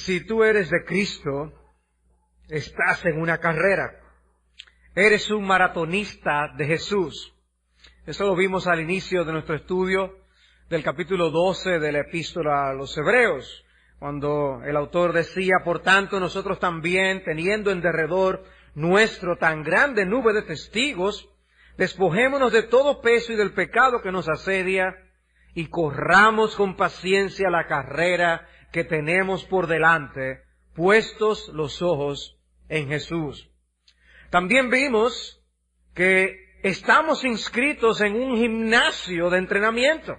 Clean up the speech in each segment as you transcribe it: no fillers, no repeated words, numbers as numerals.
Si tú eres de Cristo, estás en una carrera. Eres un maratonista de Jesús. Eso lo vimos al inicio de nuestro estudio del capítulo 12 de la Epístola a los Hebreos, cuando el autor decía: por tanto, nosotros también, teniendo en derredor nuestro tan grande nube de testigos, despojémonos de todo peso y del pecado que nos asedia, y corramos con paciencia la carrera que tenemos por delante, puestos los ojos en Jesús. También vimos que estamos inscritos en un gimnasio de entrenamiento.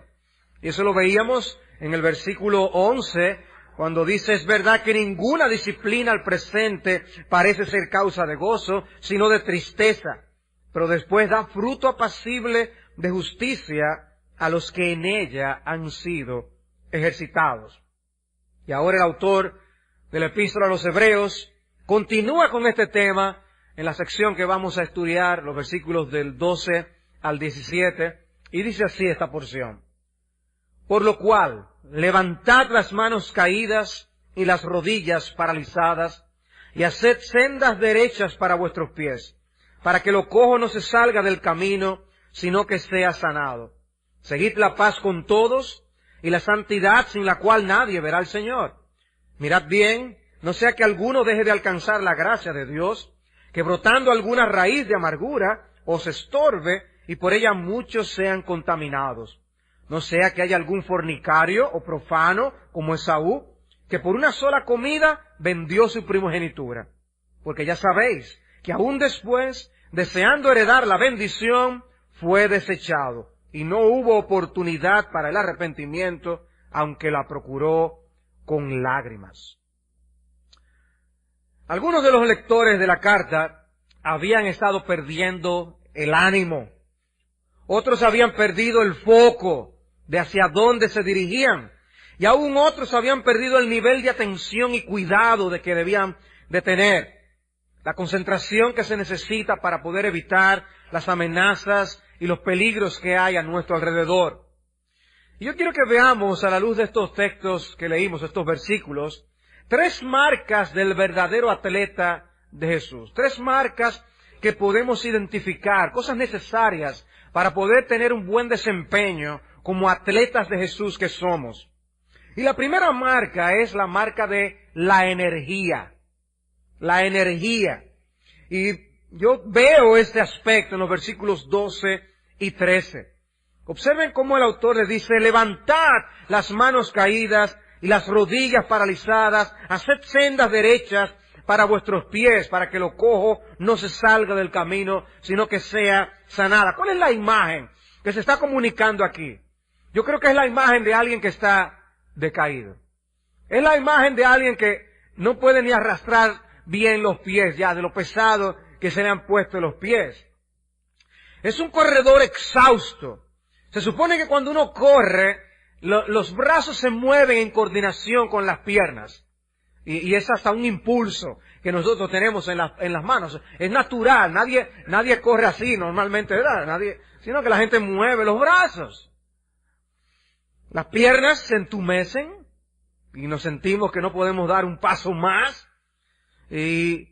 Y eso lo veíamos en el versículo 11, cuando dice: es verdad que ninguna disciplina al presente parece ser causa de gozo, sino de tristeza, pero después da fruto apacible de justicia a los que en ella han sido ejercitados. Y ahora el autor de la Epístola a los Hebreos continúa con este tema en la sección que vamos a estudiar, los versículos del 12 al 17, y dice así esta porción: por lo cual, levantad las manos caídas y las rodillas paralizadas, y haced sendas derechas para vuestros pies, para que lo cojo no se salga del camino, sino que sea sanado. Seguid la paz con todos, y la santidad sin la cual nadie verá al Señor. Mirad bien, no sea que alguno deje de alcanzar la gracia de Dios, que brotando alguna raíz de amargura os estorbe, y por ella muchos sean contaminados. No sea que haya algún fornicario o profano, como Esaú, que por una sola comida vendió su primogenitura. Porque ya sabéis que aún después, deseando heredar la bendición, fue desechado, y no hubo oportunidad para el arrepentimiento, aunque la procuró con lágrimas. Algunos de los lectores de la carta habían estado perdiendo el ánimo. Otros habían perdido el foco de hacia dónde se dirigían. Y aún otros habían perdido el nivel de atención y cuidado de que debían de tener. La concentración que se necesita para poder evitar las amenazas y los peligros que hay a nuestro alrededor. Y yo quiero que veamos, a la luz de estos textos que leímos, estos versículos, 3 marcas del verdadero atleta de Jesús. 3 marcas que podemos identificar, cosas necesarias para poder tener un buen desempeño como atletas de Jesús que somos. Y la primera marca es la marca de la energía. La energía. Y yo veo este aspecto en los versículos 12 y 13. Observen cómo el autor le dice: levantad las manos caídas y las rodillas paralizadas, haced sendas derechas para vuestros pies, para que lo cojo no se salga del camino, sino que sea sanada. ¿Cuál es la imagen que se está comunicando aquí? Yo creo que es la imagen de alguien que está decaído. Es la imagen de alguien que no puede ni arrastrar bien los pies ya, de lo pesado que se le han puesto los pies. Es un corredor exhausto. Se supone que cuando uno corre, los brazos se mueven en coordinación con las piernas. Y es hasta un impulso que nosotros tenemos en las manos. Es natural, nadie corre así normalmente, ¿verdad? Sino que la gente mueve los brazos. Las piernas se entumecen y nos sentimos que no podemos dar un paso más. Y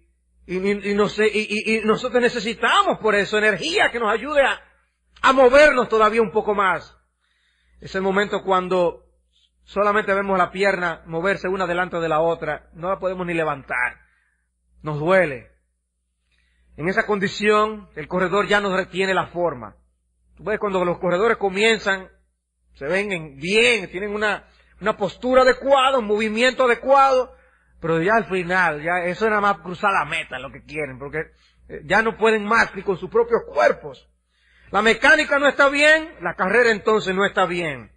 nosotros necesitamos por eso energía que nos ayude a movernos todavía un poco más. Es el momento cuando solamente vemos la pierna moverse una delante de la otra, no la podemos ni levantar. Nos duele. En esa condición, el corredor ya no retiene la forma. Tú ves, cuando los corredores comienzan, se ven bien, tienen una postura adecuada, un movimiento adecuado, pero ya al final, ya eso es nada más cruzar la meta, lo que quieren, porque ya no pueden más ni con sus propios cuerpos. La mecánica no está bien, la carrera entonces no está bien.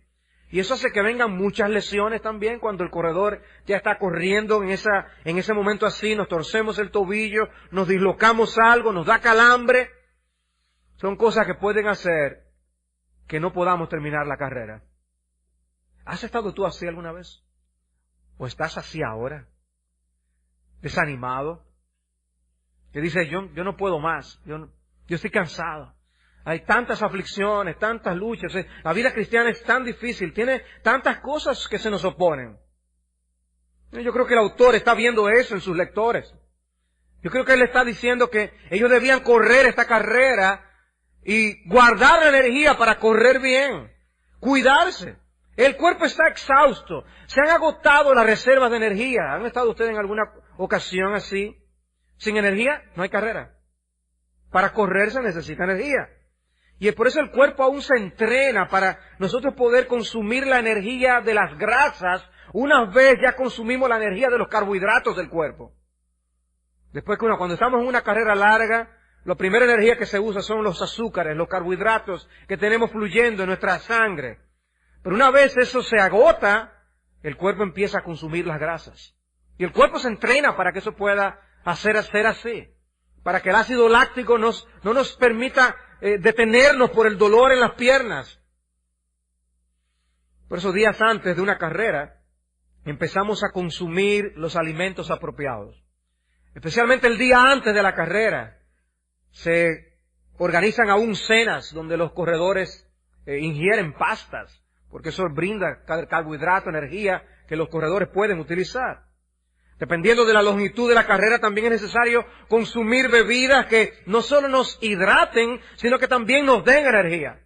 Y eso hace que vengan muchas lesiones también cuando el corredor ya está corriendo en ese momento así, nos torcemos el tobillo, nos dislocamos algo, nos da calambre. Son cosas que pueden hacer que no podamos terminar la carrera. ¿Has estado tú así alguna vez? ¿O estás así ahora? ¿Desanimado? Que dices: yo no puedo más, yo estoy cansado. Hay tantas aflicciones, tantas luchas. La vida cristiana es tan difícil, tiene tantas cosas que se nos oponen. Yo creo que el autor está viendo eso en sus lectores. Yo creo que él está diciendo que ellos debían correr esta carrera y guardar la energía para correr bien, cuidarse. El cuerpo está exhausto, se han agotado las reservas de energía. ¿Han estado ustedes en alguna ocasión así? Sin energía no hay carrera. Para correr se necesita energía. Y es por eso el cuerpo aún se entrena para nosotros poder consumir la energía de las grasas una vez ya consumimos la energía de los carbohidratos del cuerpo. Después que cuando estamos en una carrera larga, la primera energía que se usa son los azúcares, los carbohidratos que tenemos fluyendo en nuestra sangre. Pero una vez eso se agota, el cuerpo empieza a consumir las grasas. Y el cuerpo se entrena para que eso pueda hacer así. Para que el ácido láctico no nos permita detenernos por el dolor en las piernas. Por eso días antes de una carrera, empezamos a consumir los alimentos apropiados. Especialmente el día antes de la carrera, se organizan aún cenas donde los corredores ingieren pastas, porque eso brinda carbohidrato, energía que los corredores pueden utilizar. Dependiendo de la longitud de la carrera, también es necesario consumir bebidas que no solo nos hidraten, sino que también nos den energía.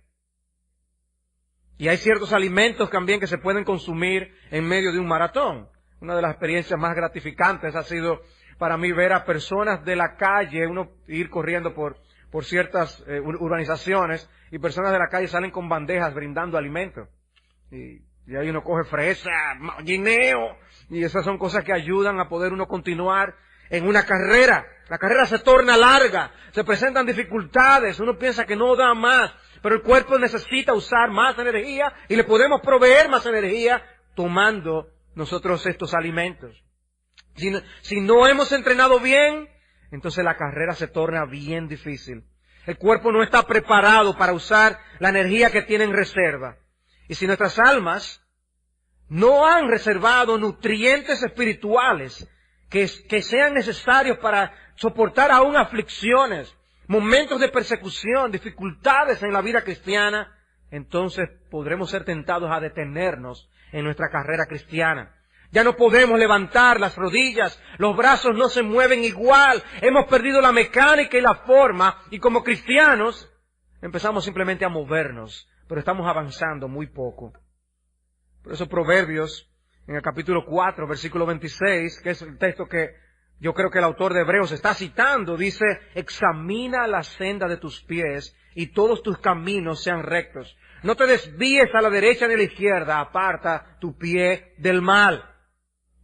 Y hay ciertos alimentos también que se pueden consumir en medio de un maratón. Una de las experiencias más gratificantes ha sido para mí ver a personas de la calle, uno ir corriendo por ciertas urbanizaciones, y personas de la calle salen con bandejas brindando alimentos. Y ahí uno coge fresa, guineo, y esas son cosas que ayudan a poder uno continuar en una carrera. La carrera se torna larga, se presentan dificultades, uno piensa que no da más, pero el cuerpo necesita usar más energía y le podemos proveer más energía tomando nosotros estos alimentos. Si no hemos entrenado bien, entonces la carrera se torna bien difícil. El cuerpo no está preparado para usar la energía que tiene en reserva. Y si nuestras almas no han reservado nutrientes espirituales que sean necesarios para soportar aún aflicciones, momentos de persecución, dificultades en la vida cristiana, entonces podremos ser tentados a detenernos en nuestra carrera cristiana. Ya no podemos levantar las rodillas, los brazos no se mueven igual, hemos perdido la mecánica y la forma, y como cristianos empezamos simplemente a movernos, pero estamos avanzando muy poco. Por eso Proverbios, en el capítulo 4, versículo 26, que es el texto que yo creo que el autor de Hebreos está citando, dice: examina la senda de tus pies y todos tus caminos sean rectos. No te desvíes a la derecha ni a la izquierda, aparta tu pie del mal.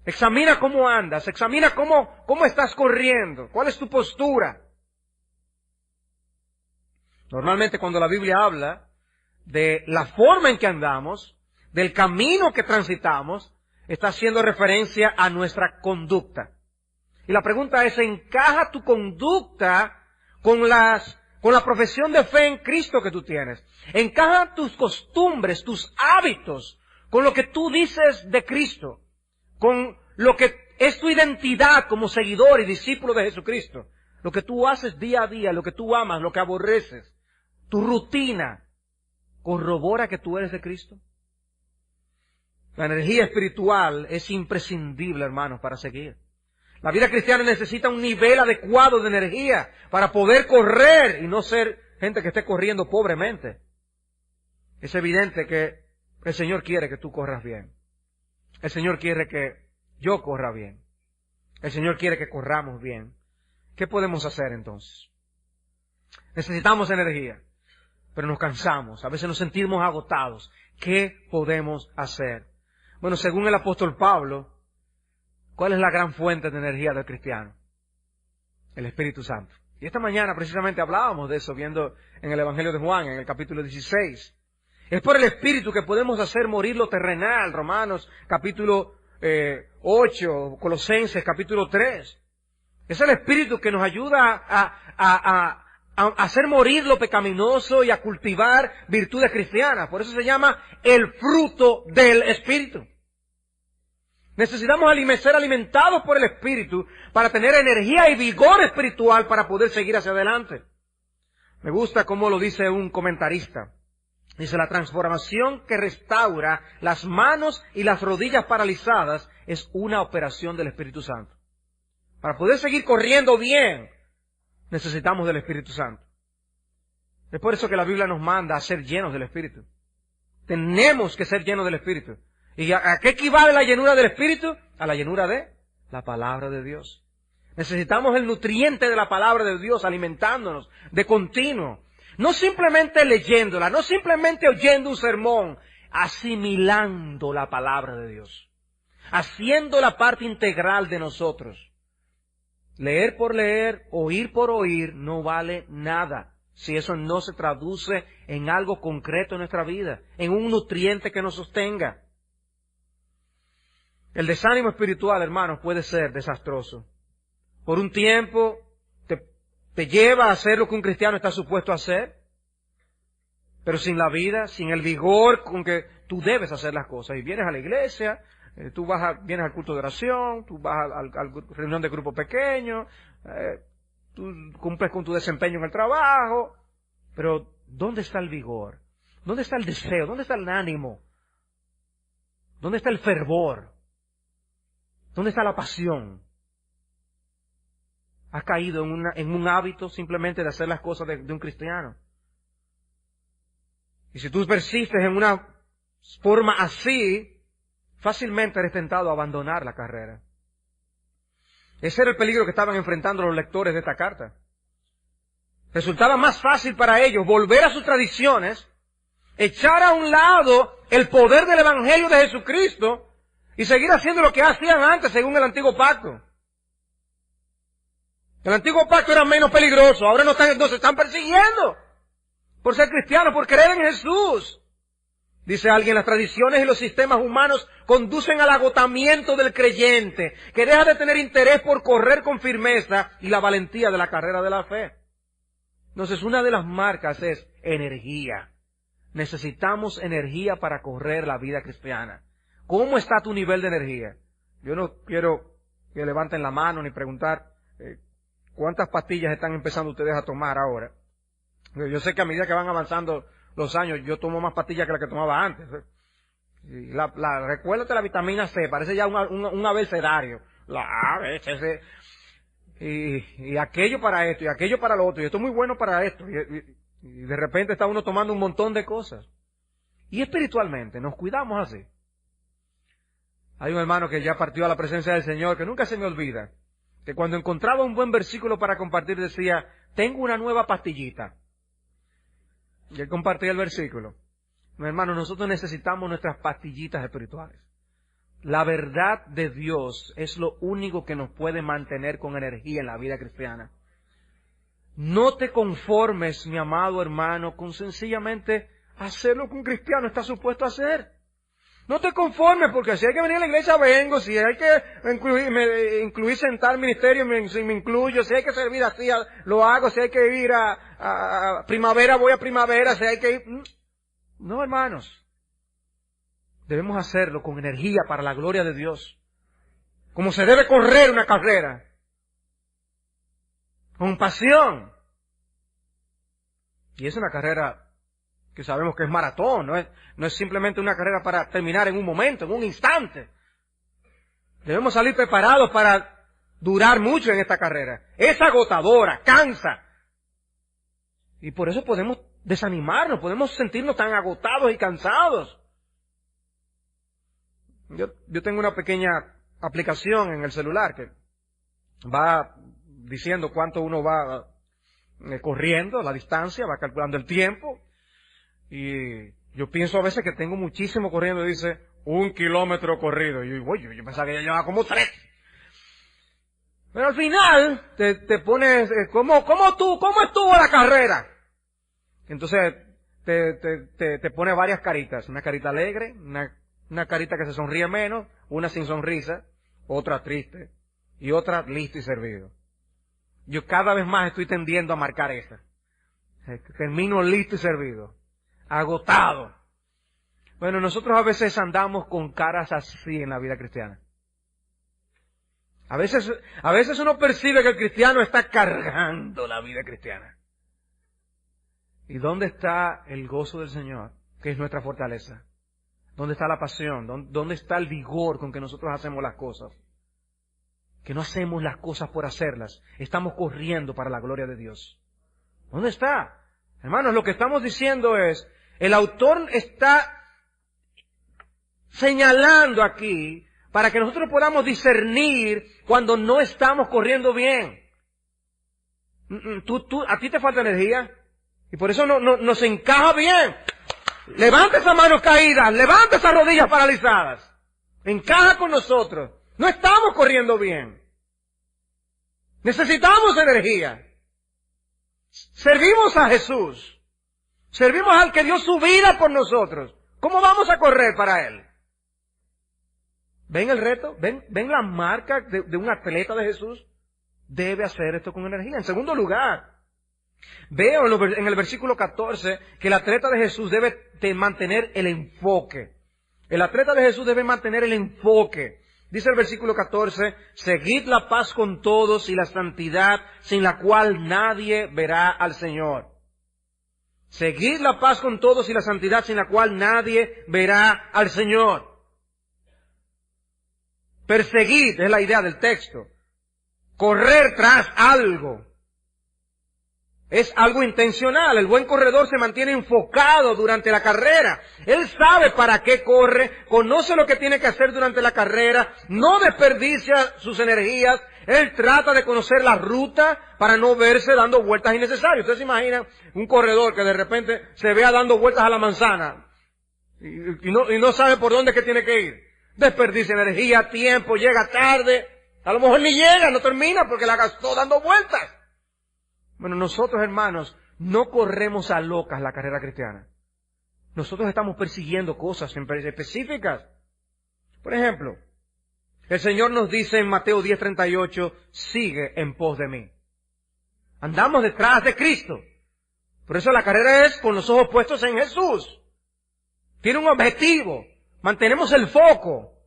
Examina cómo andas, examina cómo estás corriendo, cuál es tu postura. Normalmente cuando la Biblia habla de la forma en que andamos, del camino que transitamos, está haciendo referencia a nuestra conducta. Y la pregunta es: ¿encaja tu conducta con la profesión de fe en Cristo que tú tienes? ¿Encajan tus costumbres, tus hábitos, con lo que tú dices de Cristo? Con lo que es tu identidad como seguidor y discípulo de Jesucristo. Lo que tú haces día a día, lo que tú amas, lo que aborreces, tu rutina, ¿corrobora que tú eres de Cristo? La energía espiritual es imprescindible, hermanos, para seguir. La vida cristiana necesita un nivel adecuado de energía para poder correr y no ser gente que esté corriendo pobremente. Es evidente que el Señor quiere que tú corras bien. El Señor quiere que yo corra bien. El Señor quiere que corramos bien. ¿Qué podemos hacer entonces? Necesitamos energía, pero nos cansamos. A veces nos sentimos agotados. ¿Qué podemos hacer? Bueno, según el apóstol Pablo, ¿cuál es la gran fuente de energía del cristiano? El Espíritu Santo. Y esta mañana precisamente hablábamos de eso, viendo en el Evangelio de Juan, en el capítulo 16. Es por el Espíritu que podemos hacer morir lo terrenal. Romanos capítulo 8, Colosenses capítulo 3. Es el Espíritu que nos ayuda a hacer morir lo pecaminoso y a cultivar virtudes cristianas. Por eso se llama el fruto del Espíritu. Necesitamos ser alimentados por el Espíritu para tener energía y vigor espiritual para poder seguir hacia adelante. Me gusta cómo lo dice un comentarista. Dice, la transformación que restaura las manos y las rodillas paralizadas es una operación del Espíritu Santo. Para poder seguir corriendo bien, necesitamos del Espíritu Santo. Es por eso que la Biblia nos manda a ser llenos del Espíritu. Tenemos que ser llenos del Espíritu. ¿Y a qué equivale la llenura del Espíritu? A la llenura de la palabra de Dios. Necesitamos el nutriente de la palabra de Dios alimentándonos de continuo. No simplemente leyéndola, no simplemente oyendo un sermón, asimilando la palabra de Dios. Haciendo la parte integral de nosotros. Leer por leer, oír por oír, no vale nada si eso no se traduce en algo concreto en nuestra vida, en un nutriente que nos sostenga. El desánimo espiritual, hermanos, puede ser desastroso. Por un tiempo te lleva a hacer lo que un cristiano está supuesto a hacer, pero sin la vida, sin el vigor con que tú debes hacer las cosas. Y vienes a la iglesia, vienes al culto de oración, tú vas a la reunión de grupo pequeño, tú cumples con tu desempeño en el trabajo, pero ¿dónde está el vigor? ¿Dónde está el deseo? ¿Dónde está el ánimo? ¿Dónde está el fervor? ¿Dónde está la pasión? Has caído en un hábito simplemente de hacer las cosas de un cristiano. Y si tú persistes en una forma así, fácilmente eres tentado a abandonar la carrera. Ese era el peligro que estaban enfrentando los lectores de esta carta. Resultaba más fácil para ellos volver a sus tradiciones, echar a un lado el poder del Evangelio de Jesucristo y seguir haciendo lo que hacían antes según el Antiguo Pacto. El Antiguo Pacto era menos peligroso, ahora nos están persiguiendo por ser cristianos, por creer en Jesús. Dice alguien, las tradiciones y los sistemas humanos conducen al agotamiento del creyente, que deja de tener interés por correr con firmeza y la valentía de la carrera de la fe. Entonces, una de las marcas es energía. Necesitamos energía para correr la vida cristiana. ¿Cómo está tu nivel de energía? Yo no quiero que levanten la mano ni preguntar cuántas pastillas están empezando ustedes a tomar ahora. Yo sé que a medida que van avanzando los años, yo tomo más pastillas que la que tomaba antes. Y recuérdate la vitamina C, parece ya un abecedario. La A, B, C, C. Y aquello para esto, y aquello para lo otro, y esto es muy bueno para esto. Y de repente está uno tomando un montón de cosas. Y espiritualmente, nos cuidamos así. Hay un hermano que ya partió a la presencia del Señor, que nunca se me olvida, que cuando encontraba un buen versículo para compartir decía, tengo una nueva pastillita. Y él compartía el versículo. Mi hermano, nosotros necesitamos nuestras pastillitas espirituales. La verdad de Dios es lo único que nos puede mantener con energía en la vida cristiana. No te conformes, mi amado hermano, con sencillamente hacer lo que un cristiano está supuesto a hacer. No te conformes, porque si hay que venir a la iglesia, vengo. Si hay que incluir sentar ministerio, me incluyo. Si hay que servir así, lo hago. Si hay que ir a primavera, voy a primavera. Si hay que ir... No, hermanos. Debemos hacerlo con energía para la gloria de Dios. Como se debe correr una carrera. Con pasión. Y es una carrera que sabemos que es maratón, no es simplemente una carrera para terminar en un momento, en un instante. Debemos salir preparados para durar mucho en esta carrera. Es agotadora, cansa. Y por eso podemos desanimarnos, podemos sentirnos tan agotados y cansados. Yo tengo una pequeña aplicación en el celular que va diciendo cuánto uno va corriendo, la distancia, va calculando el tiempo. Y yo pienso a veces que tengo muchísimo corriendo, dice 1 kilómetro corrido. Y yo pensaba que ya llevaba como 3. Pero al final te pones, ¿cómo estuvo la carrera? Entonces te pone varias caritas. Una carita alegre, una carita que se sonríe menos, una sin sonrisa, otra triste y otra listo y servido. Yo cada vez más estoy tendiendo a marcar esa. Termino listo y servido. Agotado. Bueno, nosotros a veces andamos con caras así en la vida cristiana. A veces uno percibe que el cristiano está cargando la vida cristiana. ¿Y dónde está el gozo del Señor? que es nuestra fortaleza? ¿Dónde está la pasión? ¿Dónde está el vigor con que nosotros hacemos las cosas? Que no hacemos las cosas por hacerlas. Estamos corriendo para la gloria de Dios. ¿Dónde está? Hermanos, lo que estamos diciendo es, el autor está señalando aquí para que nosotros podamos discernir cuando no estamos corriendo bien. A ti te falta energía y por eso no se encaja bien. Levanta esas manos caídas, levanta esas rodillas paralizadas. Encaja con nosotros. No estamos corriendo bien. Necesitamos energía. Servimos a Jesús. Servimos al que dio su vida por nosotros. ¿Cómo vamos a correr para Él? ¿Ven el reto? ¿Ven la marca de un atleta de Jesús? Debe hacer esto con energía. En segundo lugar, veo en el versículo 14 que el atleta de Jesús debe de mantener el enfoque. El atleta de Jesús debe mantener el enfoque. Dice el versículo 14, seguid la paz con todos y la santidad sin la cual nadie verá al Señor. Seguid la paz con todos y la santidad sin la cual nadie verá al Señor. Perseguid es la idea del texto. Correr tras algo. Es algo intencional. El buen corredor se mantiene enfocado durante la carrera. Él sabe para qué corre, conoce lo que tiene que hacer durante la carrera, no desperdicia sus energías. Él trata de conocer la ruta para no verse dando vueltas innecesarias. Ustedes se imaginan un corredor que de repente se vea dando vueltas a la manzana y no sabe por dónde es que tiene que ir. Desperdicia energía, tiempo, llega tarde. A lo mejor ni llega, no termina porque la gastó dando vueltas. Bueno, nosotros, hermanos, no corremos a locas la carrera cristiana. Nosotros estamos persiguiendo cosas específicas. Por ejemplo, el Señor nos dice en Mateo 10:38, sigue en pos de mí. Andamos detrás de Cristo. Por eso la carrera es con los ojos puestos en Jesús. Tiene un objetivo. Mantenemos el foco.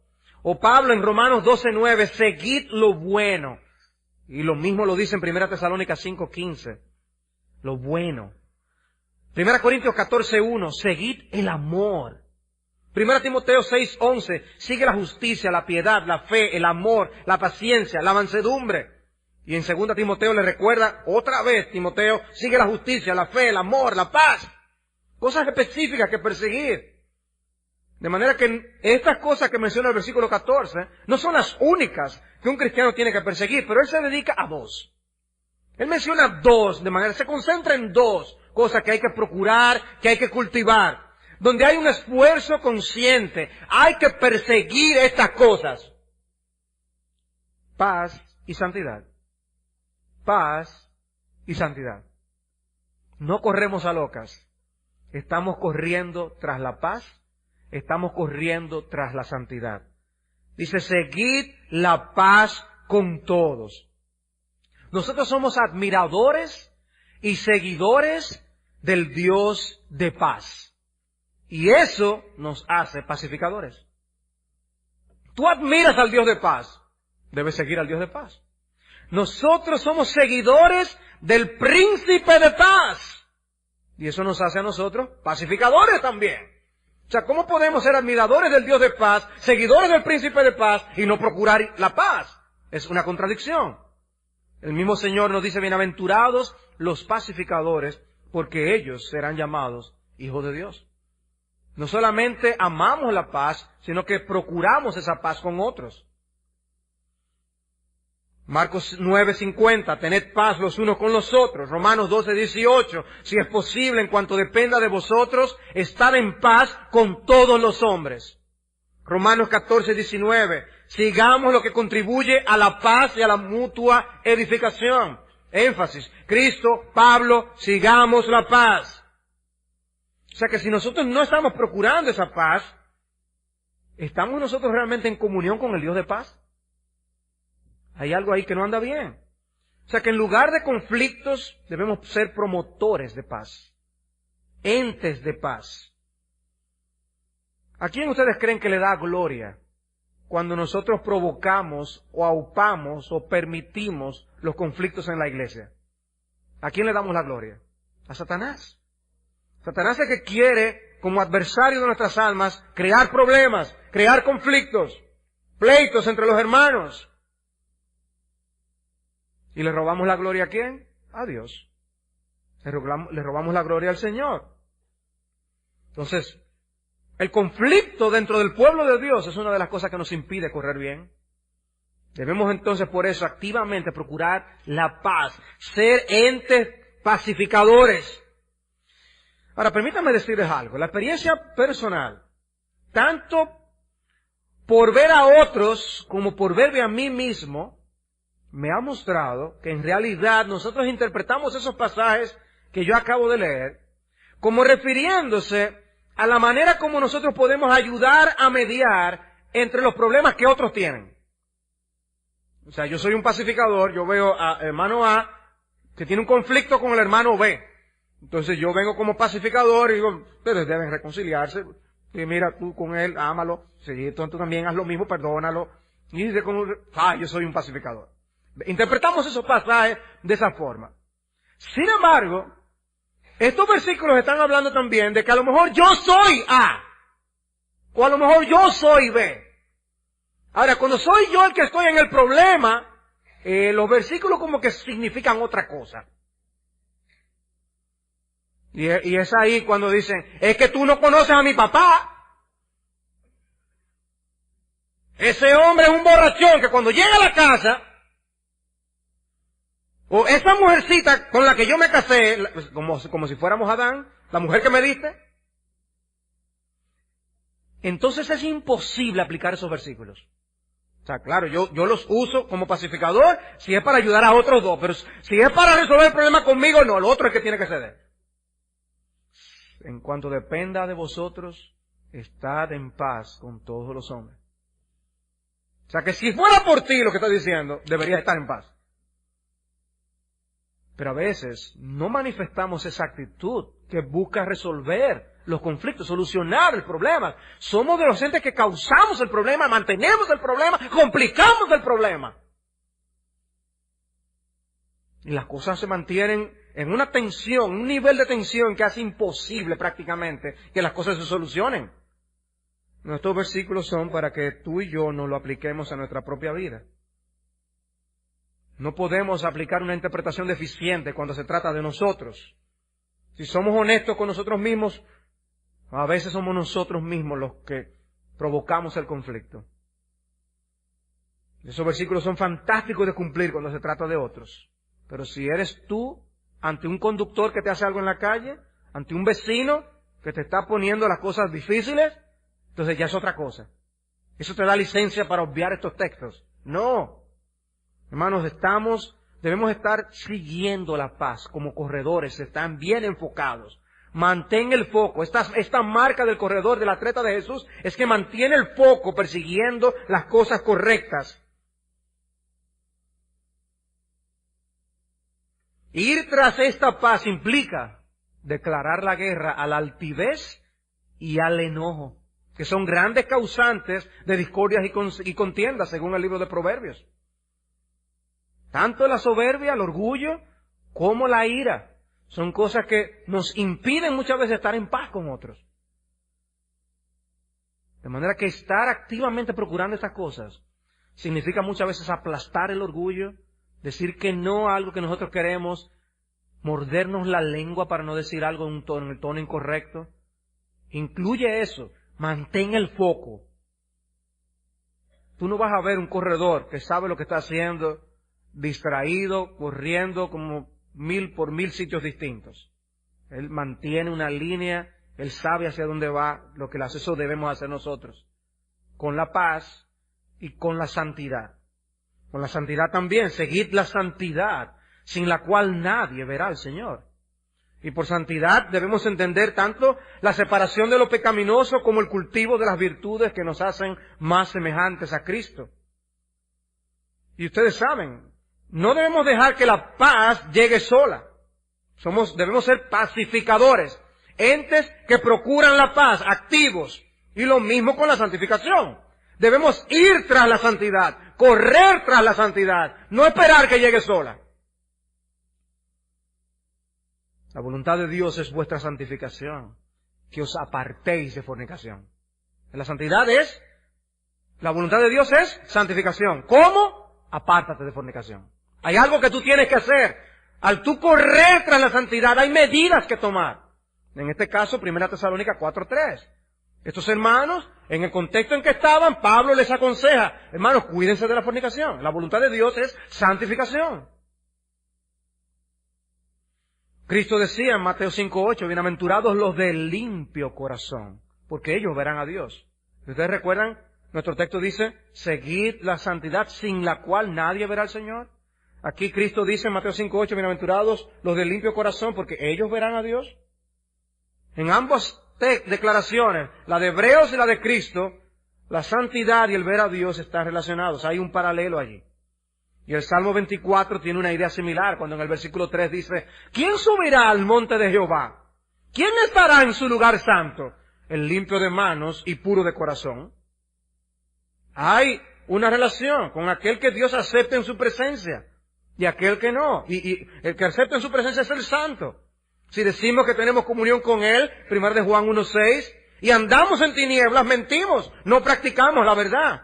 O Pablo en Romanos 12:9, seguid lo bueno. Y lo mismo lo dice en 1 Tesalónicas 5:15. Lo bueno. 1 Corintios 14:1, seguid el amor. 1 Timoteo 6:11, sigue la justicia, la piedad, la fe, el amor, la paciencia, la mansedumbre. Y en 2 Timoteo le recuerda otra vez, Timoteo, sigue la justicia, la fe, el amor, la paz. Cosas específicas que perseguir. De manera que estas cosas que menciona el versículo 14 no son las únicas que un cristiano tiene que perseguir, pero él se dedica a dos. Él menciona dos, de manera, se concentra en dos cosas que hay que procurar, que hay que cultivar. Donde hay un esfuerzo consciente, hay que perseguir estas cosas. Paz y santidad. Paz y santidad. No corremos a locas. Estamos corriendo tras la paz. Estamos corriendo tras la santidad. Dice, seguid la paz con todos. Nosotros somos admiradores y seguidores del Dios de paz. Y eso nos hace pacificadores. Tú admiras al Dios de paz. Debes seguir al Dios de paz. Nosotros somos seguidores del príncipe de paz. Y eso nos hace a nosotros pacificadores también. O sea, ¿cómo podemos ser admiradores del Dios de paz, seguidores del príncipe de paz y no procurar la paz? Es una contradicción. El mismo Señor nos dice, bienaventurados los pacificadores, porque ellos serán llamados hijos de Dios. No solamente amamos la paz, sino que procuramos esa paz con otros. Marcos 9:50, tened paz los unos con los otros. Romanos 12:18, si es posible, en cuanto dependa de vosotros, estad en paz con todos los hombres. Romanos 14:19, sigamos lo que contribuye a la paz y a la mutua edificación. Énfasis, Cristo, Pablo, sigamos la paz. O sea que si nosotros no estamos procurando esa paz, ¿estamos nosotros realmente en comunión con el Dios de paz? Hay algo ahí que no anda bien. O sea que en lugar de conflictos debemos ser promotores de paz. Entes de paz. ¿A quién ustedes creen que le da gloria cuando nosotros provocamos o aupamos o permitimos los conflictos en la iglesia? ¿A quién le damos la gloria? A Satanás. Satanás es el que quiere como adversario de nuestras almas, crear problemas, crear conflictos, pleitos entre los hermanos. ¿Y le robamos la gloria a quién? A Dios. Le robamos la gloria al Señor. Entonces, el conflicto dentro del pueblo de Dios es una de las cosas que nos impide correr bien. Debemos entonces por eso activamente procurar la paz, ser entes pacificadores. Ahora, permítanme decirles algo. La experiencia personal, tanto por ver a otros como por verme a mí mismo, me ha mostrado que en realidad nosotros interpretamos esos pasajes que yo acabo de leer como refiriéndose a la manera como nosotros podemos ayudar a mediar entre los problemas que otros tienen. O sea, yo soy un pacificador, yo veo a hermano A que tiene un conflicto con el hermano B. Entonces yo vengo como pacificador y digo, ustedes deben reconciliarse. Y mira, tú con él, ámalo. Sí, tú también haz lo mismo, perdónalo. Y dice como, yo soy un pacificador. Interpretamos esos pasajes de esa forma. Sin embargo, estos versículos están hablando también de que a lo mejor yo soy A. O a lo mejor yo soy B. Ahora, cuando soy yo el que estoy en el problema, los versículos como que significan otra cosa. Y es ahí cuando dicen, es que tú no conoces a mi papá. Ese hombre es un borrachón que cuando llega a la casa, o esa mujercita con la que yo me casé, como si fuéramos Adán, la mujer que me diste, entonces es imposible aplicar esos versículos. O sea, claro, yo los uso como pacificador si es para ayudar a otros dos, pero si es para resolver el problema conmigo, no, el otro es el que tiene que ceder. En cuanto dependa de vosotros, estad en paz con todos los hombres. O sea, que si fuera por ti lo que estoy diciendo, deberías estar en paz. Pero a veces no manifestamos esa actitud que busca resolver los conflictos, solucionar el problema. Somos de los entes que causamos el problema, mantenemos el problema, complicamos el problema. Y las cosas se mantienen en una tensión, un nivel de tensión que hace imposible prácticamente que las cosas se solucionen. Nuestros versículos son para que tú y yo nos lo apliquemos a nuestra propia vida. No podemos aplicar una interpretación deficiente cuando se trata de nosotros. Si somos honestos con nosotros mismos, a veces somos nosotros mismos los que provocamos el conflicto. Esos versículos son fantásticos de cumplir cuando se trata de otros. Pero si eres tú ante un conductor que te hace algo en la calle, ante un vecino que te está poniendo las cosas difíciles, entonces ya es otra cosa. Eso te da licencia para obviar estos textos. No. Hermanos, debemos estar siguiendo la paz como corredores, están bien enfocados. Mantén el foco. Esta marca del corredor, del atleta de Jesús, es que mantiene el foco persiguiendo las cosas correctas. Ir tras esta paz implica declarar la guerra a la altivez y al enojo, que son grandes causantes de discordias y contiendas, según el libro de Proverbios. Tanto la soberbia, el orgullo, como la ira, son cosas que nos impiden muchas veces estar en paz con otros. De manera que estar activamente procurando estas cosas significa muchas veces aplastar el orgullo, decir que no a algo que nosotros queremos, mordernos la lengua para no decir algo en el tono incorrecto. Incluye eso. Mantén el foco. Tú no vas a ver un corredor que sabe lo que está haciendo, distraído, corriendo como 1000 por 1000 sitios distintos. Él mantiene una línea, él sabe hacia dónde va, lo que hace. Eso debemos hacer nosotros. Con la paz y con la santidad. Con la santidad también, seguid la santidad, sin la cual nadie verá al Señor. Y por santidad debemos entender tanto la separación de lo pecaminoso como el cultivo de las virtudes que nos hacen más semejantes a Cristo. Y ustedes saben, no debemos dejar que la paz llegue sola. Debemos ser pacificadores, entes que procuran la paz, activos. Y lo mismo con la santificación. Debemos ir tras la santidad, correr tras la santidad, no esperar que llegue sola. La voluntad de Dios es vuestra santificación. que os apartéis de fornicación. La santidad es, la voluntad de Dios es santificación. ¿Cómo? Apártate de fornicación. Hay algo que tú tienes que hacer. Al tú correr tras la santidad, hay medidas que tomar. En este caso, 1 Tesalónica 4:3. Estos hermanos, en el contexto en que estaban, Pablo les aconseja, hermanos, cuídense de la fornicación. La voluntad de Dios es santificación. Cristo decía en Mateo 5:8, bienaventurados los de limpio corazón, porque ellos verán a Dios. ¿Ustedes recuerdan? Nuestro texto dice, seguid la santidad sin la cual nadie verá al Señor. Aquí Cristo dice en Mateo 5:8, bienaventurados los de limpio corazón, porque ellos verán a Dios. En ambas declaraciones, la de Hebreos y la de Cristo, la santidad y el ver a Dios están relacionados. Hay un paralelo allí. Y el Salmo 24 tiene una idea similar, cuando en el versículo 3 dice, ¿quién subirá al monte de Jehová? ¿Quién estará en su lugar santo? El limpio de manos y puro de corazón. Hay una relación con aquel que Dios acepta en su presencia y aquel que no. Y el que acepta en su presencia es el santo. Si decimos que tenemos comunión con Él, 1 de Juan 1:6, y andamos en tinieblas, mentimos, no practicamos la verdad.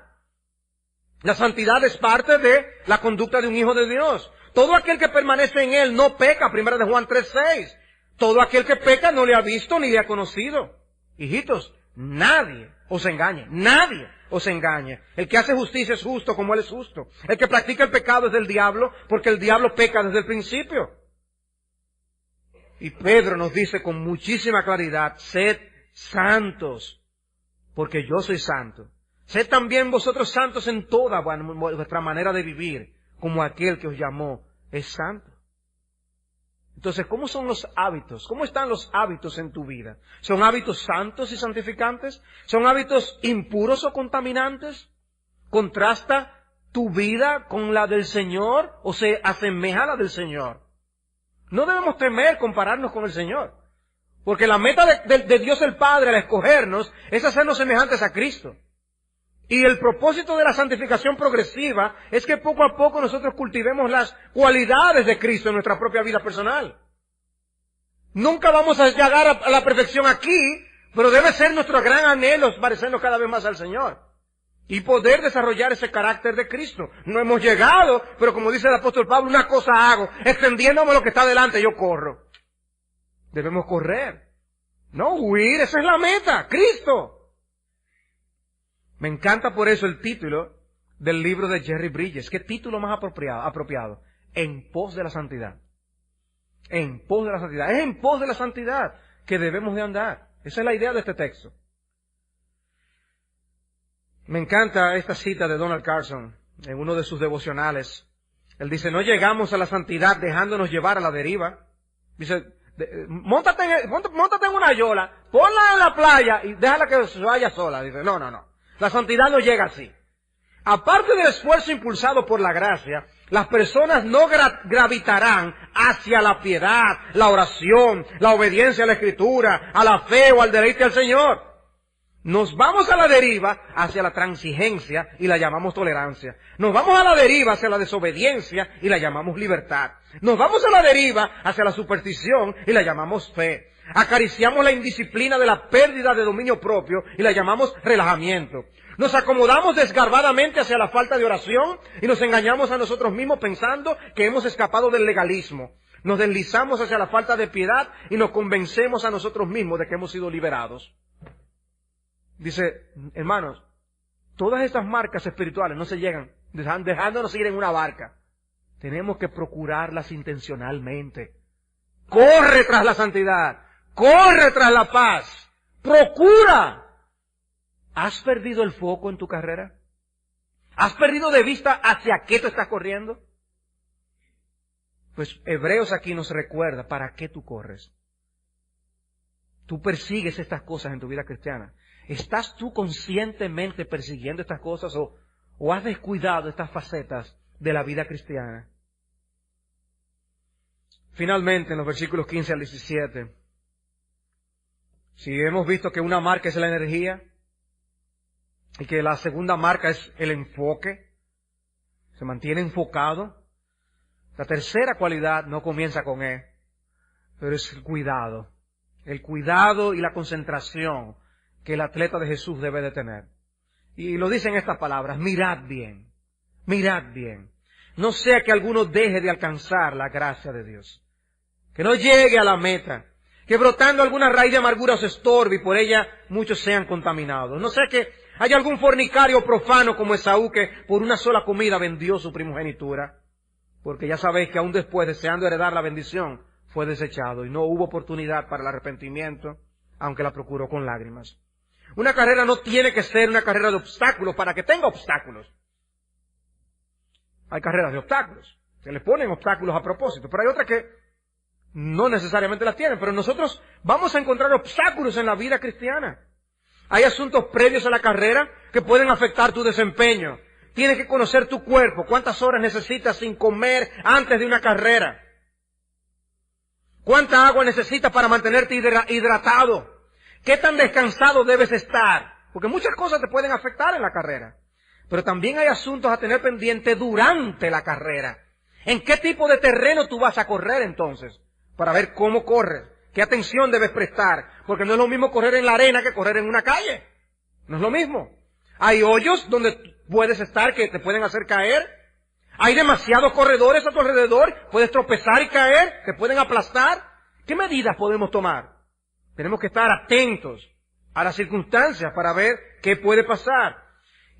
La santidad es parte de la conducta de un hijo de Dios. Todo aquel que permanece en Él no peca, 1 de Juan 3:6. Todo aquel que peca no le ha visto ni le ha conocido. Hijitos, nadie os engañe, nadie os engañe. El que hace justicia es justo como Él es justo. El que practica el pecado es del diablo, porque el diablo peca desde el principio. Y Pedro nos dice con muchísima claridad, sed santos, porque yo soy santo. Sed también vosotros santos en toda vuestra manera de vivir, como aquel que os llamó es santo. Entonces, ¿cómo son los hábitos? ¿Cómo están los hábitos en tu vida? ¿Son hábitos santos y santificantes? ¿Son hábitos impuros o contaminantes? ¿Contrasta tu vida con la del Señor o se asemeja a la del Señor? No debemos temer compararnos con el Señor, porque la meta de Dios el Padre al escogernos es hacernos semejantes a Cristo. Y el propósito de la santificación progresiva es que poco a poco nosotros cultivemos las cualidades de Cristo en nuestra propia vida personal. Nunca vamos a llegar a la perfección aquí, pero debe ser nuestro gran anhelo parecernos cada vez más al Señor y poder desarrollar ese carácter de Cristo. No hemos llegado, pero como dice el apóstol Pablo, una cosa hago, extendiéndome lo que está delante, yo corro. Debemos correr, no huir, esa es la meta, Cristo. Me encanta por eso el título del libro de Jerry Bridges. ¿Qué título más apropiado? En pos de la santidad. En pos de la santidad. Es en pos de la santidad que debemos de andar. Esa es la idea de este texto. Me encanta esta cita de Donald Carson en uno de sus devocionales. Él dice, no llegamos a la santidad dejándonos llevar a la deriva. Dice, móntate en una yola, ponla en la playa y déjala que se vaya sola. Dice, no. La santidad no llega así. Aparte del esfuerzo impulsado por la gracia, las personas no gravitarán hacia la piedad, la oración, la obediencia a la Escritura, a la fe o al deleite al Señor. Nos vamos a la deriva hacia la transigencia y la llamamos tolerancia. Nos vamos a la deriva hacia la desobediencia y la llamamos libertad. Nos vamos a la deriva hacia la superstición y la llamamos fe. Acariciamos la indisciplina de la pérdida de dominio propio y la llamamos relajamiento. Nos acomodamos desgarbadamente hacia la falta de oración y nos engañamos a nosotros mismos pensando que hemos escapado del legalismo. Nos deslizamos hacia la falta de piedad y nos convencemos a nosotros mismos de que hemos sido liberados. Dice, hermanos, todas estas marcas espirituales no se llegan dejándonos ir en una barca. Tenemos que procurarlas intencionalmente. Corre tras la santidad. Corre tras la paz. Procura. ¿Has perdido el foco en tu carrera? ¿Has perdido de vista hacia qué tú estás corriendo? Pues Hebreos aquí nos recuerda para qué tú corres. Tú persigues estas cosas en tu vida cristiana. ¿Estás tú conscientemente persiguiendo estas cosas o has descuidado estas facetas de la vida cristiana? Finalmente, en los versículos 15 al 17, si hemos visto que una marca es la energía y que la segunda marca es el enfoque, se mantiene enfocado, la tercera cualidad no comienza con E, pero es el cuidado. el cuidado y la concentración que el atleta de Jesús debe de tener. Y lo dicen estas palabras: mirad bien, mirad bien. No sea que alguno deje de alcanzar la gracia de Dios, que no llegue a la meta, que brotando alguna raíz de amargura os estorbe y por ella muchos sean contaminados. No sea que haya algún fornicario profano como Esaú, que por una sola comida vendió su primogenitura, porque ya sabéis que aún después, deseando heredar la bendición, fue desechado y no hubo oportunidad para el arrepentimiento, aunque la procuró con lágrimas. Una carrera no tiene que ser una carrera de obstáculos para que tenga obstáculos. Hay carreras de obstáculos, que le ponen obstáculos a propósito, pero hay otras que no necesariamente las tienen. Pero nosotros vamos a encontrar obstáculos en la vida cristiana. Hay asuntos previos a la carrera que pueden afectar tu desempeño. Tienes que conocer tu cuerpo, cuántas horas necesitas sin comer antes de una carrera. ¿Cuánta agua necesitas para mantenerte hidratado? ¿Qué tan descansado debes estar? Porque muchas cosas te pueden afectar en la carrera. Pero también hay asuntos a tener pendiente durante la carrera. ¿En qué tipo de terreno tú vas a correr entonces? Para ver cómo corres. ¿Qué atención debes prestar? Porque no es lo mismo correr en la arena que correr en una calle. No es lo mismo. Hay hoyos donde puedes estar que te pueden hacer caer. Hay demasiados corredores a tu alrededor. Puedes tropezar y caer. Te pueden aplastar. ¿Qué medidas podemos tomar? Tenemos que estar atentos a las circunstancias para ver qué puede pasar.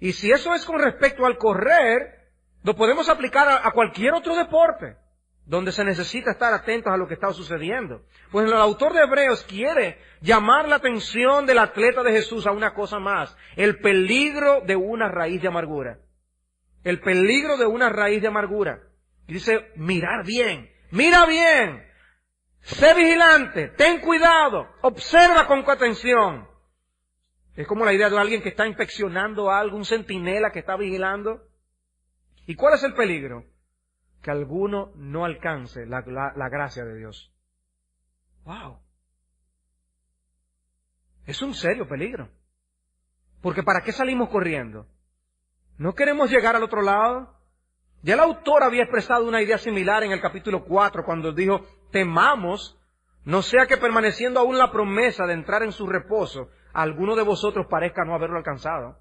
Y si eso es con respecto al correr, lo podemos aplicar a cualquier otro deporte, donde se necesita estar atentos a lo que está sucediendo. Pues el autor de Hebreos quiere llamar la atención del atleta de Jesús a una cosa más: el peligro de una raíz de amargura. El peligro de una raíz de amargura. Y dice: mirar bien, mira bien, sé vigilante, ten cuidado, observa con atención. Es como la idea de alguien que está inspeccionando algo, un centinela que está vigilando. ¿Y cuál es el peligro? Que alguno no alcance la gracia de Dios. ¡Wow! Es un serio peligro. Porque ¿para qué salimos corriendo? ¿No queremos llegar al otro lado? Ya el autor había expresado una idea similar en el capítulo 4, cuando dijo: temamos, no sea que permaneciendo aún la promesa de entrar en su reposo, alguno de vosotros parezca no haberlo alcanzado.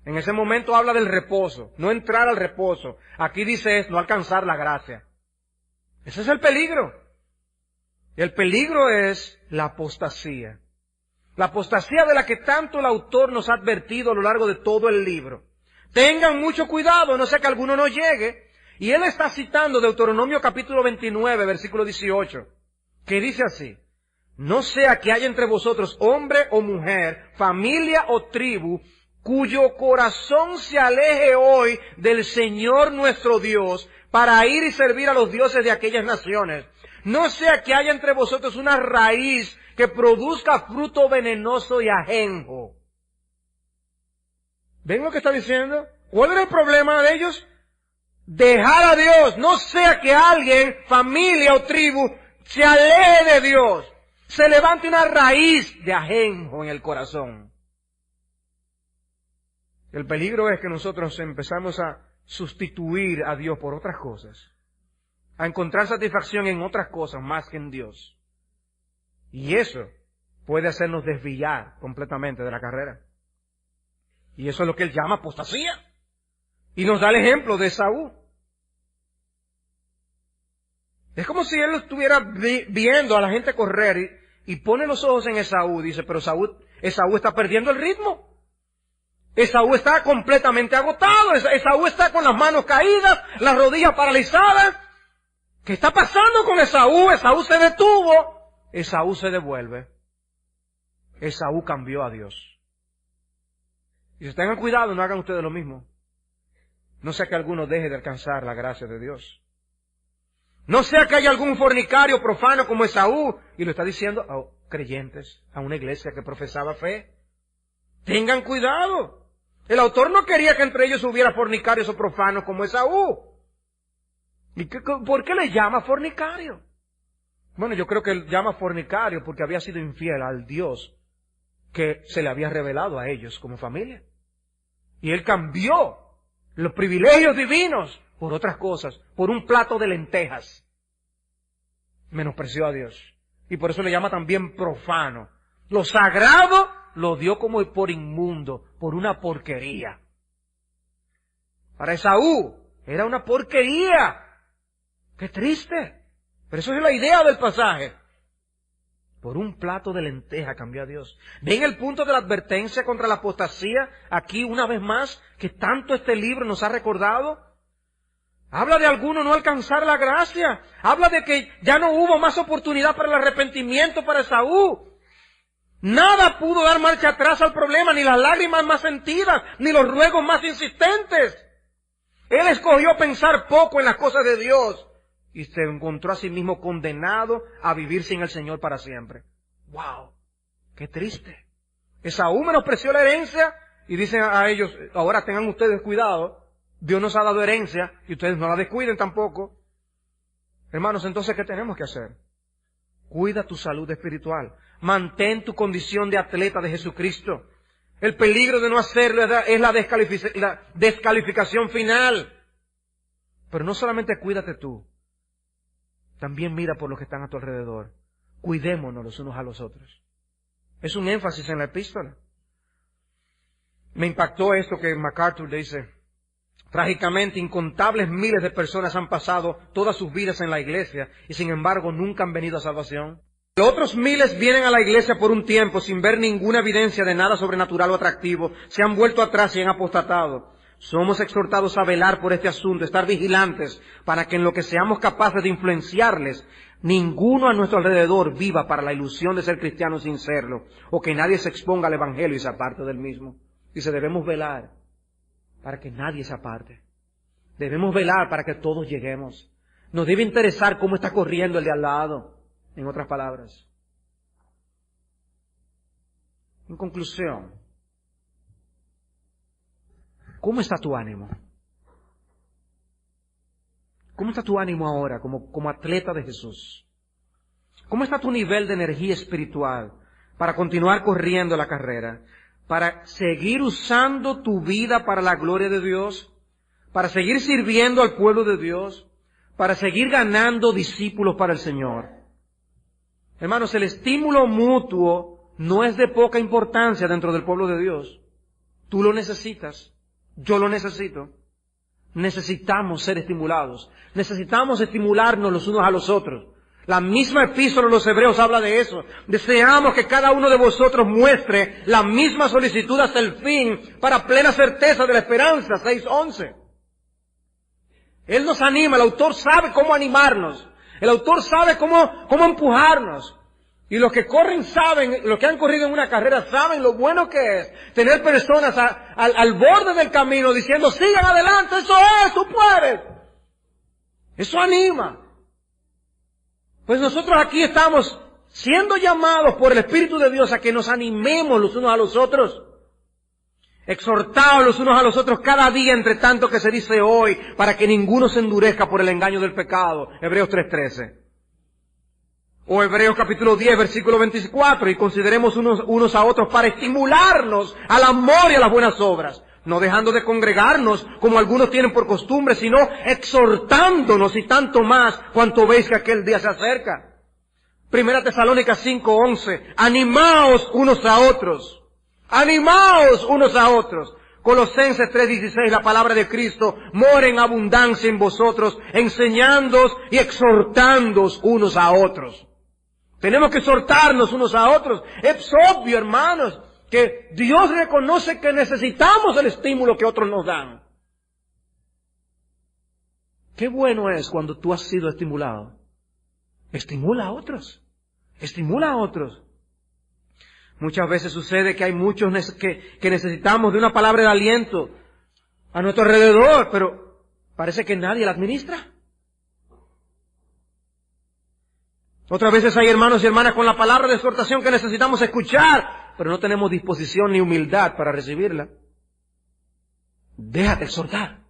En ese momento habla del reposo, no entrar al reposo. Aquí dice es no alcanzar la gracia. Ese es el peligro. Y el peligro es la apostasía. La apostasía de la que tanto el autor nos ha advertido a lo largo de todo el libro. Tengan mucho cuidado, no sea que alguno no llegue. Y él está citando Deuteronomio capítulo 29, versículo 18, que dice así: no sea que haya entre vosotros hombre o mujer, familia o tribu, cuyo corazón se aleje hoy del Señor nuestro Dios, para ir y servir a los dioses de aquellas naciones. No sea que haya entre vosotros una raíz que produzca fruto venenoso y ajenjo. ¿Ven lo que está diciendo? ¿Cuál era el problema de ellos? Dejar a Dios. No sea que alguien, familia o tribu, se aleje de Dios. Se levante una raíz de ajenjo en el corazón. El peligro es que nosotros empezamos a sustituir a Dios por otras cosas, a encontrar satisfacción en otras cosas más que en Dios. Y eso puede hacernos desviar completamente de la carrera. Y eso es lo que él llama apostasía. Y nos da el ejemplo de Esaú. Es como si él estuviera viendo a la gente correr y pone los ojos en Esaú. Dice, pero Esaú está perdiendo el ritmo. Esaú está completamente agotado. Esaú está con las manos caídas, las rodillas paralizadas. ¿Qué está pasando con Esaú? Esaú se detuvo. Esaú se devuelve. Esaú cambió a Dios. Y si tengan cuidado, no hagan ustedes lo mismo. No sea que alguno deje de alcanzar la gracia de Dios. No sea que haya algún fornicario profano como Esaú, y lo está diciendo a creyentes, a una iglesia que profesaba fe. Tengan cuidado. El autor no quería que entre ellos hubiera fornicarios o profanos como Esaú. ¿Y por qué le llama fornicario? Bueno, yo creo que él llama fornicario porque había sido infiel al Dios que se le había revelado a ellos como familia. Y él cambió los privilegios divinos por otras cosas, por un plato de lentejas. Menospreció a Dios. Y por eso le llama también profano. Lo sagrado lo dio como por inmundo, por una porquería. Para Esaú era una porquería. ¡Qué triste! Pero eso es la idea del pasaje. Por un plato de lenteja cambió a Dios. ¿Ven el punto de la advertencia contra la apostasía aquí una vez más que tanto este libro nos ha recordado? Habla de alguno no alcanzar la gracia. Habla de que ya no hubo más oportunidad para el arrepentimiento para Esaú. Nada pudo dar marcha atrás al problema, ni las lágrimas más sentidas, ni los ruegos más insistentes. Él escogió pensar poco en las cosas de Dios y se encontró a sí mismo condenado a vivir sin el Señor para siempre. ¡Wow! ¡Qué triste! Esaú menospreció la herencia y dice a ellos, ahora tengan ustedes cuidado, Dios nos ha dado herencia y ustedes no la descuiden tampoco. Hermanos, entonces, ¿qué tenemos que hacer? Cuida tu salud espiritual. Mantén tu condición de atleta de Jesucristo. El peligro de no hacerlo es la descalificación final. Pero no solamente cuídate tú, también mira por los que están a tu alrededor. Cuidémonos los unos a los otros. Es un énfasis en la epístola. Me impactó esto que MacArthur dice. Trágicamente, incontables miles de personas han pasado todas sus vidas en la iglesia y sin embargo nunca han venido a salvación. Y otros miles vienen a la iglesia por un tiempo sin ver ninguna evidencia de nada sobrenatural o atractivo, se han vuelto atrás y han apostatado. Somos exhortados a velar por este asunto, estar vigilantes, para que en lo que seamos capaces de influenciarles, ninguno a nuestro alrededor viva para la ilusión de ser cristiano sin serlo, o que nadie se exponga al evangelio y se aparte del mismo. Dice, debemos velar para que nadie se aparte. Debemos velar para que todos lleguemos. Nos debe interesar cómo está corriendo el de al lado, en otras palabras. En conclusión, ¿cómo está tu ánimo? ¿Cómo está tu ánimo ahora como atleta de Jesús? ¿Cómo está tu nivel de energía espiritual para continuar corriendo la carrera? Para seguir usando tu vida para la gloria de Dios, para seguir sirviendo al pueblo de Dios, para seguir ganando discípulos para el Señor. Hermanos, el estímulo mutuo no es de poca importancia dentro del pueblo de Dios. Tú lo necesitas, yo lo necesito. Necesitamos ser estimulados, necesitamos estimularnos los unos a los otros. La misma epístola de los Hebreos habla de eso. Deseamos que cada uno de vosotros muestre la misma solicitud hasta el fin para plena certeza de la esperanza. 6:11. Él nos anima, el autor sabe cómo animarnos. El autor sabe cómo empujarnos. Y los que corren saben, los que han corrido en una carrera saben lo bueno que es tener personas al borde del camino diciendo, sigan adelante, eso es, tú puedes. Eso anima. Pues nosotros aquí estamos siendo llamados por el Espíritu de Dios a que nos animemos los unos a los otros. Exhortados los unos a los otros cada día entre tanto que se dice hoy, para que ninguno se endurezca por el engaño del pecado. Hebreos 3:13. O Hebreos capítulo 10, versículo 24, y consideremos unos a otros para estimularnos al amor y a las buenas obras, no dejando de congregarnos como algunos tienen por costumbre, sino exhortándonos y tanto más cuanto veis que aquel día se acerca. Primera Tesalónicas 5:11, animaos unos a otros. Animaos unos a otros. Colosenses 3:16, la palabra de Cristo mora en abundancia en vosotros, enseñándoos y exhortándoos unos a otros. Tenemos que exhortarnos unos a otros. Es obvio, hermanos, que Dios reconoce que necesitamos el estímulo que otros nos dan. Qué bueno es cuando tú has sido estimulado. Estimula a otros. Estimula a otros. Muchas veces sucede que hay muchos que necesitamos de una palabra de aliento a nuestro alrededor, pero parece que nadie la administra. Otras veces hay hermanos y hermanas con la palabra de exhortación que necesitamos escuchar, pero no tenemos disposición ni humildad para recibirla. Déjate exhortar.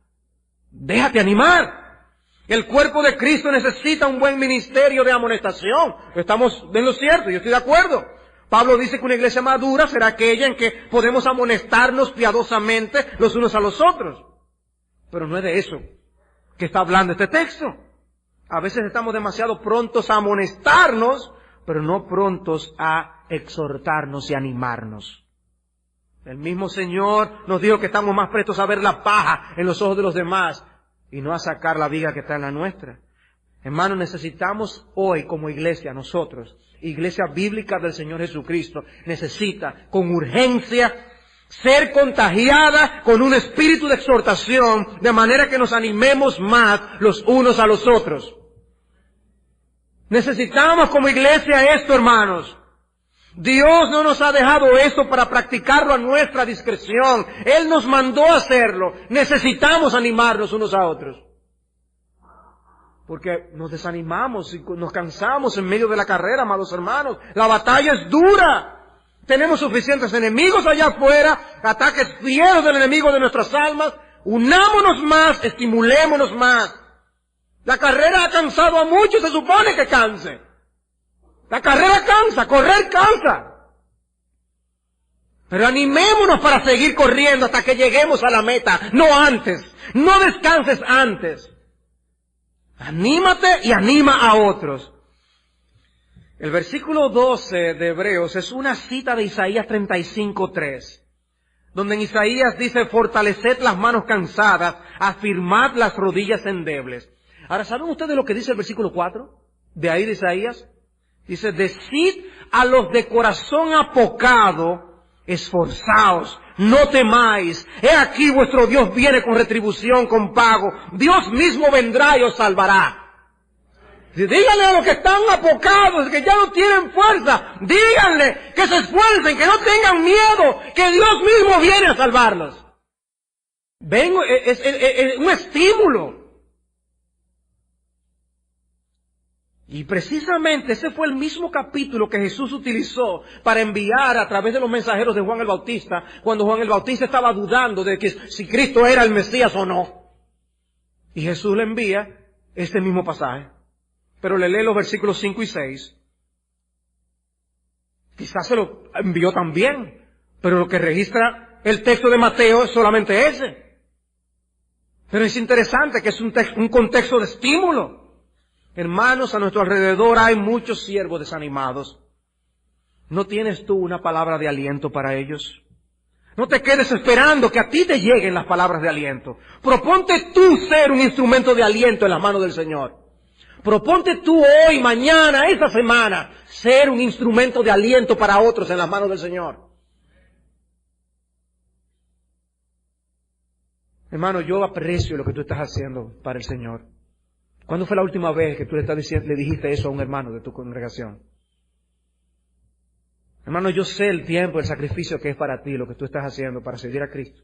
Déjate animar. El cuerpo de Cristo necesita un buen ministerio de amonestación. Estamos en lo cierto, yo estoy de acuerdo. Pablo dice que una iglesia madura será aquella en que podemos amonestarnos piadosamente los unos a los otros. Pero no es de eso que está hablando este texto. A veces estamos demasiado prontos a amonestarnos pero no prontos a exhortarnos y animarnos. El mismo Señor nos dijo que estamos más prestos a ver la paja en los ojos de los demás y no a sacar la viga que está en la nuestra. Hermanos, necesitamos hoy como iglesia, nosotros, iglesia bíblica del Señor Jesucristo, necesita con urgencia ser contagiada con un espíritu de exhortación, de manera que nos animemos más los unos a los otros. Necesitamos como iglesia esto, hermanos. Dios no nos ha dejado esto para practicarlo a nuestra discreción. Él nos mandó a hacerlo. Necesitamos animarnos unos a otros. Porque nos desanimamos y nos cansamos en medio de la carrera, amados hermanos. La batalla es dura. Tenemos suficientes enemigos allá afuera, ataques fieros del enemigo de nuestras almas. Unámonos más, estimulémonos más. La carrera ha cansado a muchos, se supone que canse. La carrera cansa, correr cansa. Pero animémonos para seguir corriendo hasta que lleguemos a la meta, no antes. No descanses antes. Anímate y anima a otros. El versículo 12 de Hebreos es una cita de Isaías 35:3, donde en Isaías dice: fortaleced las manos cansadas, afirmad las rodillas endebles. Ahora, ¿saben ustedes lo que dice el versículo 4 de ahí de Isaías? Dice: decid a los de corazón apocado, esforzaos, no temáis. He aquí vuestro Dios viene con retribución, con pago. Dios mismo vendrá y os salvará. Díganle a los que están apocados, que ya no tienen fuerza, díganle que se esfuercen, que no tengan miedo, que Dios mismo viene a salvarlos. Vengo, es un estímulo. Y precisamente ese fue el mismo capítulo que Jesús utilizó para enviar a través de los mensajeros de Juan el Bautista, cuando Juan el Bautista estaba dudando de que si Cristo era el Mesías o no. Y Jesús le envía este mismo pasaje. Pero le lee los versículos 5 y 6. Quizás se lo envió también, pero lo que registra el texto de Mateo es solamente ese. Pero es interesante que es un contexto de estímulo. Hermanos, a nuestro alrededor hay muchos siervos desanimados. ¿No tienes tú una palabra de aliento para ellos? No te quedes esperando que a ti te lleguen las palabras de aliento. Proponte tú ser un instrumento de aliento en las manos del Señor. Proponte tú hoy, mañana, esta semana, ser un instrumento de aliento para otros en las manos del Señor. Hermano, yo aprecio lo que tú estás haciendo para el Señor. ¿Cuándo fue la última vez que tú le dijiste eso a un hermano de tu congregación? Hermano, yo sé el tiempo, el sacrificio que es para ti, lo que tú estás haciendo para servir a Cristo.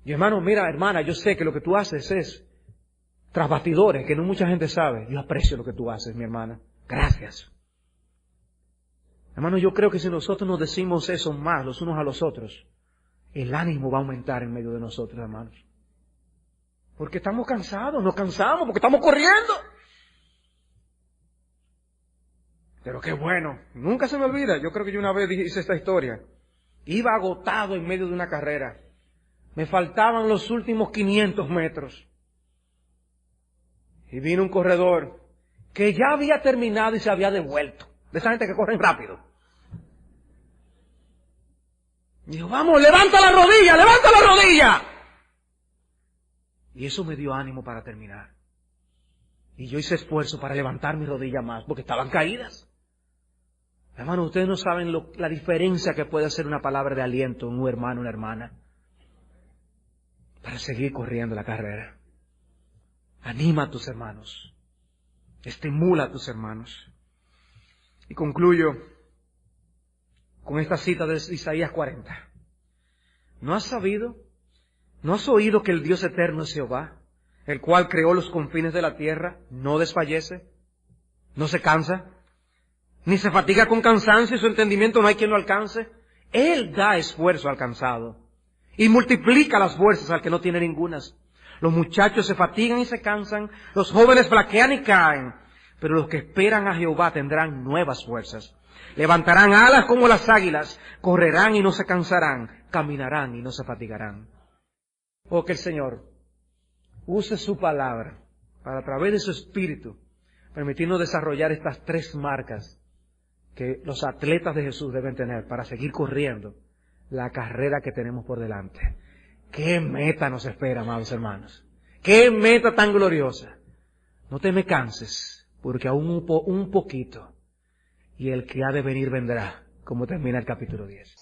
Y hermano, mira, hermana, yo sé que lo que tú haces es tras bastidores, que no mucha gente sabe. Yo aprecio lo que tú haces, mi hermana. Gracias. Hermano, yo creo que si nosotros nos decimos eso más los unos a los otros, el ánimo va a aumentar en medio de nosotros, hermanos. Porque estamos cansados, nos cansamos, porque estamos corriendo. Pero qué bueno, nunca se me olvida. Yo creo que yo una vez hice esta historia. Iba agotado en medio de una carrera. Me faltaban los últimos 500 metros. Y vino un corredor que ya había terminado y se había devuelto. De esa gente que corren rápido. Y dijo: vamos, levanta la rodilla, levanta la rodilla. Y eso me dio ánimo para terminar. Y yo hice esfuerzo para levantar mi rodilla más, porque estaban caídas. Hermano, ustedes no saben la diferencia que puede hacer una palabra de aliento en un hermano, una hermana, para seguir corriendo la carrera. Anima a tus hermanos. Estimula a tus hermanos. Y concluyo con esta cita de Isaías 40. ¿No has sabido? ¿No has oído que el Dios eterno es Jehová, el cual creó los confines de la tierra? No desfallece, no se cansa, ni se fatiga con cansancio, y su entendimiento no hay quien lo alcance. Él da esfuerzo al cansado y multiplica las fuerzas al que no tiene ningunas. Los muchachos se fatigan y se cansan, los jóvenes flaquean y caen, pero los que esperan a Jehová tendrán nuevas fuerzas. Levantarán alas como las águilas, correrán y no se cansarán, caminarán y no se fatigarán. Oh, que el Señor use su palabra para, a través de su Espíritu, permitirnos desarrollar estas 3 marcas que los atletas de Jesús deben tener para seguir corriendo la carrera que tenemos por delante. ¡Qué meta nos espera, amados hermanos! ¡Qué meta tan gloriosa! No te me canses, porque aún un poquito, y el que ha de venir vendrá, como termina el capítulo 10.